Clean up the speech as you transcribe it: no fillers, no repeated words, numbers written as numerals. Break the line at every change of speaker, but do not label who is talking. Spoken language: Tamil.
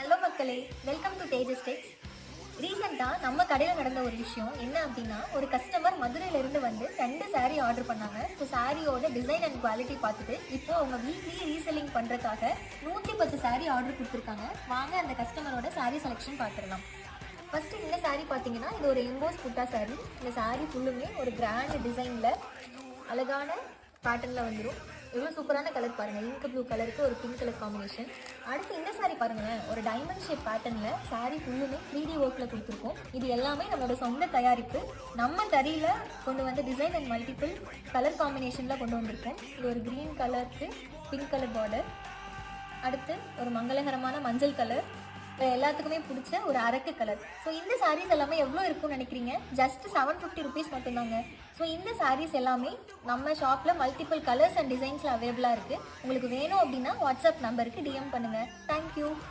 ஹலோ மக்களே, வெல்கம் டு தேஜஸ் டெக்ஸ். ரீசெண்டாக நம்ம கடையில் நடந்த ஒரு விஷயம் என்ன அப்படின்னா, ஒரு கஸ்டமர் மதுரையிலேருந்து வந்து 2 saree ஆர்டர் பண்ணாங்க. ஸோ சாரியோட டிசைன் அண்ட் குவாலிட்டி பார்த்துட்டு இப்போ அவங்க வீக்லி ரீசெல்லிங் பண்ணுறதுக்காக 110 saree ஆர்டர் கொடுத்துருக்காங்க. வாங்க அந்த கஸ்டமரோட saree செலெக்ஷன் பார்த்துடலாம். ஃபஸ்ட்டு இந்த saree பார்த்தீங்கன்னா, இது ஒரு எம்போஸ் புட்டா saree. இந்த saree ஃபுல்லுமே ஒரு கிராண்ட் டிசைனில் அழகான பேட்டர்னில் வந்துடும். எவ்வளோ சூப்பரான கலர் பாருங்கள், இங்க் ப்ளூ கலருக்கு ஒரு பிங்க் கலர் காம்பினேஷன். அடுத்து இந்த saree பாருங்களேன், ஒரு டைமண்ட் ஷேப் பேட்டர்னில் saree ஃபுல்லுமே 3D ஒர்க்கில் கொடுத்துருக்கோம். இது எல்லாமே நம்மளோட சொந்த தயாரிப்பு. நம்ம தறியில் கொண்டு வந்து டிசைன் அண்ட் மல்டிபிள் கலர் காம்பினேஷனில் கொண்டு வந்திருக்கோம். இது ஒரு க்ரீன் கலருக்கு பிங்க் கலர் பார்டர். அடுத்து ஒரு மங்களகரமான மஞ்சள் கலர், எல்லாத்துக்குமே பிடிச்ச ஒரு அரக்கு கலர். ஸோ இந்த சாரீஸ் எல்லாமே எவ்வளோ இருக்கும்னு நினைக்கிறீங்க? ஜஸ்ட் 750 ருபீஸ் மட்டும்தாங்க. ஸோ இந்த சாரீஸ் எல்லாமே நம்ம ஷாப்பில் மல்டிபிள் கலர்ஸ் அண்ட் டிசைன்ஸில் அவைலபிளாக இருக்குது. உங்களுக்கு வேணும் அப்படின்னா வாட்ஸ்அப் நம்பருக்கு டிஎம் பண்ணுங்கள். தேங்க்யூ.